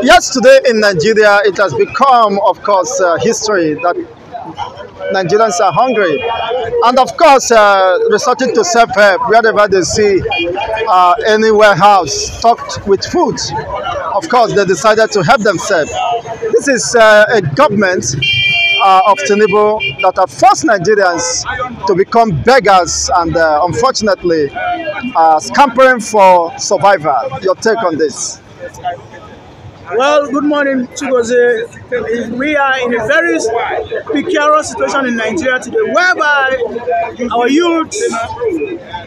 Yesterday in Nigeria, it has become, of course, history that Nigerians are hungry. And of course, resorting to self-help wherever they see any warehouse stocked with food. Of course, they decided to help themselves. This is a government of Tinubu that have forced Nigerians to become beggars and unfortunately scampering for survival. Your take on this? Well, good morning, Chigoze. We are in a very precarious situation in Nigeria today, whereby our youth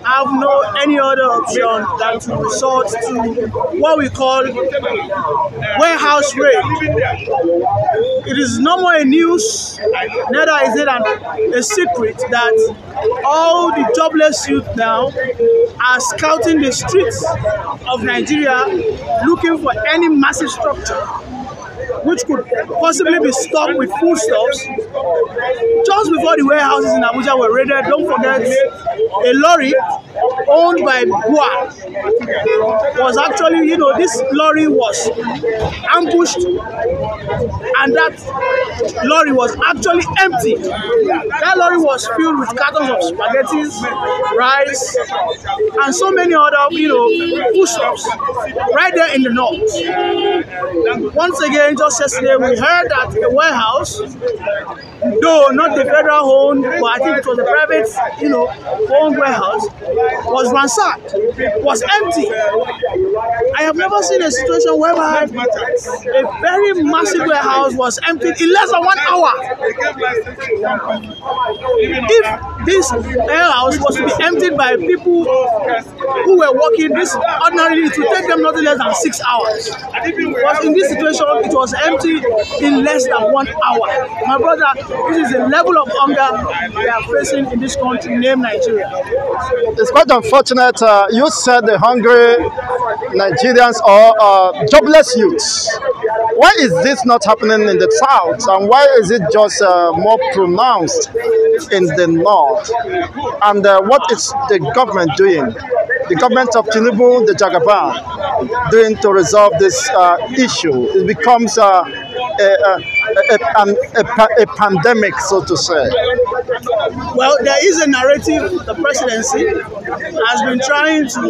have no any other option than to resort to what we call warehouse raid. It is no more a news, neither is it a secret that all the jobless youth now are scouting the streets of Nigeria looking for any massive structure which could possibly be stocked with foodstuffs. Just before the warehouses in Abuja were raided, don't forget, a lorry owned by Bua was actually, this lorry was ambushed and that lorry was actually empty. That lorry was filled with cartons of spaghetti, rice, and so many other, foodstuffs right there in the north. Once again, just yesterday, we heard that a warehouse, though not the federal owned, but I think it was a private, owned warehouse, was ransacked, was empty. I have never seen a situation whereby a very massive warehouse was emptied in less than 1 hour. If this warehouse was to be emptied by people who were working, this ordinarily it would take them nothing less than 6 hours. But in this situation, it was empty in less than 1 hour. My brother, this is a level of hunger we are facing in this country named Nigeria. It's quite unfortunate. You said the hungry Nigerians or jobless youths. Why is this not happening in the south, and why is it just more pronounced in the north? And what is the government doing? The government of Tinubu, the Jagaban, doing to resolve this issue? It becomes a pandemic, so to say. Well, there is a narrative the presidency has been trying to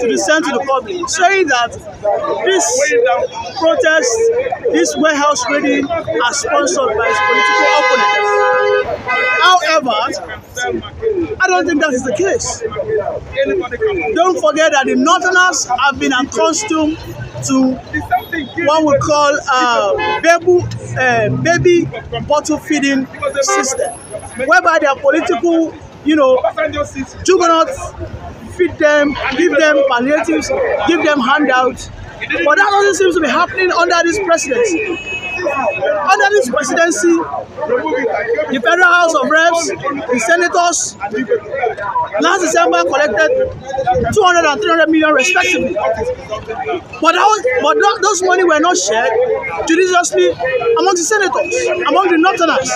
discern to the public, saying that this protest, this warehouse raiding, are sponsored by its political opponents. However, I don't think that is the case. Don't forget that the Northerners have been accustomed to what we call baby bottle feeding system, whereby their political, juggernauts feed them, give them palliatives, give them handouts. But that doesn't seem to be happening under this presidency. Under this presidency, the Federal House of Reps, the senators, last December collected 200 and 300 million respectively. But those money were not shared judiciously among the senators, among the Northerners.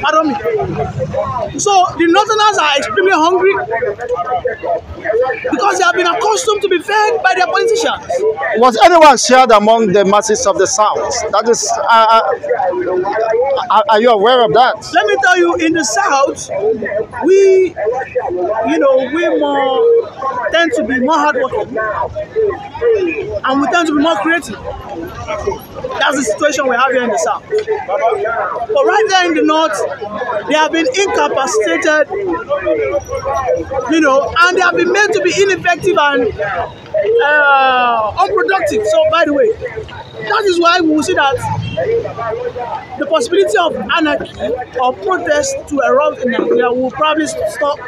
Pardon me. So the Northerners are extremely hungry because they have been accustomed to be fed by their politicians. Was anyone shared among the masses of the South? That is, are you aware of that? Let me tell you, in the South, we tend to be more hardworking, and we tend to be more creative. That's the situation we have here in the South. But right there in the North, they have been incapacitated, and they have been made to be ineffective and unproductive. So, by the way, that is why we will see that the possibility of anarchy or protest to erupt in Nigeria will probably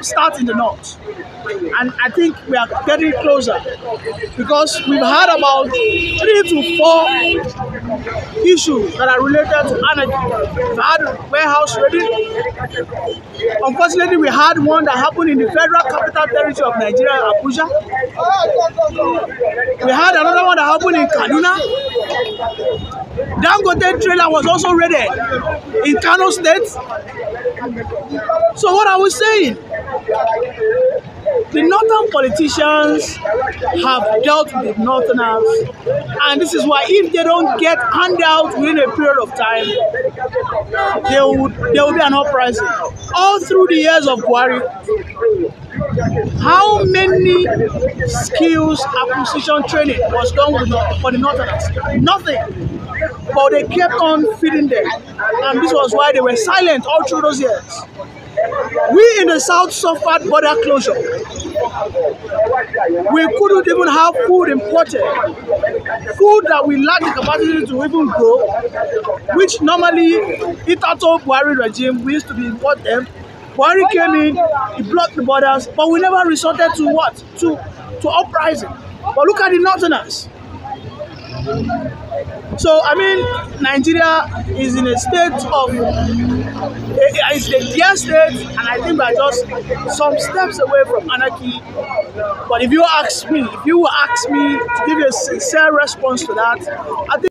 start in the North. And I think we are getting closer because we've had about 3 to 4 issues that are related to anarchy. We've had warehouse raiding. Unfortunately, we had one that happened in the Federal Capital Territory of Nigeria, Abuja. We had another one that happened in Kaduna. Dangote trailer was also raided in Kano State. So what are we saying? The northern politicians have dealt with the northerners, and this is why if they don't get handouts within a period of time, there will be an uprising. All through the years of Buhari, how many skills acquisition training was done for the northerners? Nothing. But they kept on feeding them, and this was why they were silent all through those years. We in the south suffered border closure. We couldn't even have food imported, food that we lacked the capacity to even grow, which normally, Itato Buhari regime, we used to be import them. Buhari came in, he blocked the borders, but we never resorted to what? To uprising. But look at the northerners. So, I mean, Nigeria is in a state of, it's a dear state, and I think we're just some steps away from anarchy. But if you will ask me to give you a sincere response to that, I think